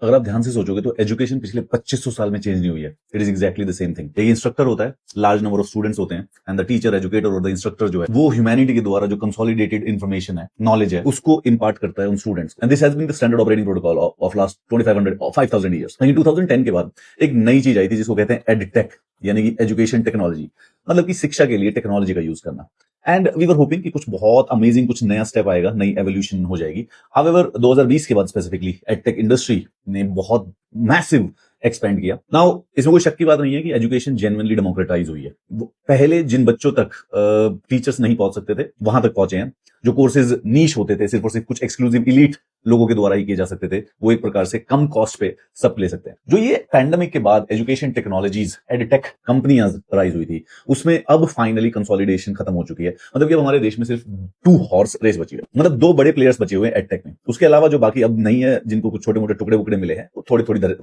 अगर आप ध्यान से सोचोगे तो एजुकेशन पिछले 2500 साल में चेंज नहीं हुई है। It is exactly the same thing. एक इंस्ट्रक्टर होता है, लार्ज नंबर ऑफ स्टूडेंट्स होते हैं, एंड द टीचर, एजुकेटर और द इंस्ट्रक्टर जो है वो ह्यूमैनिटी के द्वारा जो कंसोलिडेटेड इन्फॉर्मेशन है, नॉलेज है, उसको इंपार्ट करता है उन स्टूडेंट्स को। And this has been the standard operating protocol of last 5000 years. लेकिन 2010 के बाद एक नई चीज आई थी जिसको कहते हैं एडटेक, यानी कि एजुकेशन टेक्नोलॉजी, मतलब कि शिक्षा के लिए टेक्नोलॉजी का यूज करना। एंड वी वर होपिंग कि कुछ बहुत अमेजिंग, कुछ नया स्टेप आएगा, नई एवोल्यूशन हो जाएगी। हाउएवर 2020 के बाद स्पेसिफिकली एडटेक इंडस्ट्री ने बहुत मैसिव एक्सपेंड किया। नाउ इसमें कोई शक की बात नहीं है कि एजुकेशन जेन्युइनली डेमोक्रेटाइज हुई है। पहले जिन बच्चों तक टीचर्स नहीं पहुंच सकते थे वहां तक पहुंचे हैं। जो कोर्सेज नीश होते थे, सिर्फ और सिर्फ कुछ एक्सक्लूसिव इलीट लोगों के द्वारा ही किए जा सकते थे, वो एक प्रकार से कम कॉस्ट पे सब ले सकते हैं। जो ये पैंडेमिक के बाद एजुकेशन टेक्नोलॉजीज, एडटेक कंपनियां राइज हुई थी, उसमें अब फाइनली कंसोलिडेशन खत्म हो चुकी है। मतलब कि अब हमारे देश में सिर्फ 2 हॉर्स रेस बची है, मतलब 2 बड़े प्लेयर्स बचे हुए हैं एडटेक में। उसके अलावा जो बाकी अब नहीं है, जिनको कुछ छोटे मोटे टुकड़े वुकड़े मिले हैं, वो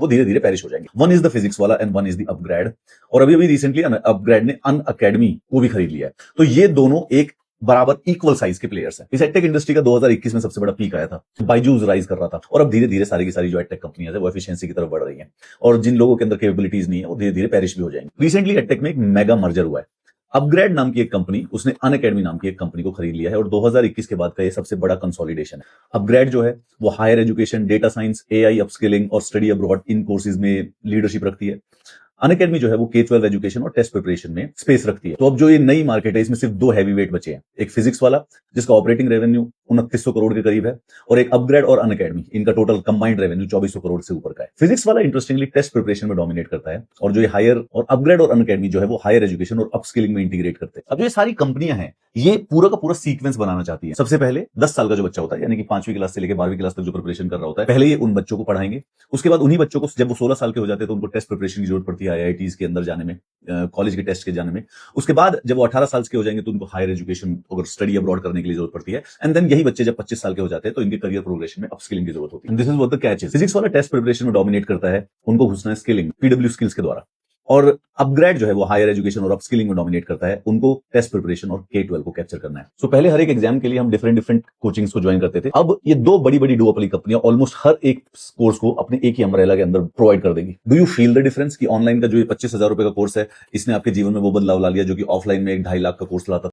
वो धीरे धीरे पेरिश हो जाएंगे। वन इज द फिजिक्स वाला and one is the upgrade. और अभी रिसेंटली अपग्रेड ने अनअकैडमी को भी खरीद लिया है। तो ये दोनों एक बराबर इक्वल साइज के प्लेयर्स हैं। इस एडटेक इंडस्ट्री का 2021 में सबसे बड़ा पीक आया था, बायजूस राइज कर रहा था, और अब धीरे धीरे सारी की सारी जो एडटेक कंपनियां हैं वो एफिशिएंसी की तरफ बढ़ रही हैं, और जिन लोगों के अंदर कैपेबिलिटीज नहीं है वो धीरे धीरे पेरिश भी हो जाएंगे। रिसेंटली एडटेक में एक मेगा मर्जर हुआ है। अपग्रेड नाम की एक कंपनी, उसने अनअकैडमी नाम की एक कंपनी को खरीद लिया है, और 2021 के बाद का ये सबसे बड़ा कंसोलिडेशन है। अपग्रेड जो है वो higher education, data science, AI upskilling और स्टडी अब्रॉड इन कोर्सेज में लीडरशिप रखती है। अनअकैडमी जो है वो K-12 एजुकेशन और टेस्ट प्रिपरेशन में स्पेस रखती है। तो अब जो ये नई मार्केट है, इसमें सिर्फ 2 हैवी वेट बचे हैं। एक फिजिक्स वाला जिसका ऑपरेटिंग रेवेन्यू 2900 करोड़ के करीब है, और एक अपग्रेड और अनअकैडमी, इनका टोटल कंबाइंड रेवेन्यू 2400 करोड़ से ऊपर का है। फिजिक्स वाला इंटरेस्टिंगली टेस्ट प्रिपरेशन में डोमिनेट करता है, और जो ये हायर और अपग्रेड और अनअकैडमी जो है वो हायर एजुकेशन और अपस्किलिंग में इंटीग्रेट करते हैं। अब ये सारी कंपनियां हैं, ये पूरा का पूरा सीक्वेंस बनाना चाहती है। सबसे पहले 10 साल का जो बच्चा होता है, यानी कि 5वीं क्लास से लेकर 12वीं क्लास तक जो प्रिपरेशन कर रहा होता है, पहले ये उन बच्चों को पढ़ाएंगे। उसके बाद उन्हीं बच्चों को जब वो 16 साल के हो जाते हैं तो उनको टेस्ट प्रिपरेशन की जरूरत पड़ती है, आईआईटीज के अंदर जाने में, कॉलेज के टेस्ट के जाने में। उसके बाद जब वो 18 साल के हो जाएंगे तो उनको हायर एजुकेशन और स्टडी अब्रॉड करने के लिए जरूरत पड़ती है। एंड देन यही बच्चे जब 25 साल के हो जाते हैं तो इनके करियर प्रोग्रेशन में अपस्किलिंग की जरूरत होती है। This is what the catch is. Physics वाला टेस्ट प्रिपरेशन में डोमिनेट करता है, उनको घुसना है स्किलिंग, पीडब्ल्यू स्किल्स के द्वारा। और अपग्रेड जो है वो हायर एजुकेशन और अपस्किलिंग में डोमिनेट करता है, उनको टेस्ट प्रिपरेशन और K-12 को कैप्चर करना है। सो पहले हर एक एग्जाम के लिए हम डिफरेंट कोचिंग्स को ज्वाइन करते थे। अब ये 2 बड़ी डुओपोली कंपनियां ऑलमोस्ट हर एक कोर्स को अपने एक ही अम्ब्रेला के अंदर प्रोवाइड कर देंगी। Do you feel the difference कि ऑनलाइन का जो ये 25,000 रुपए का कोर्स है, इसने आपके जीवन में वो बदलाव ला लिया जो कि ऑफलाइन में 1.5 लाख का कोर्स लाता था।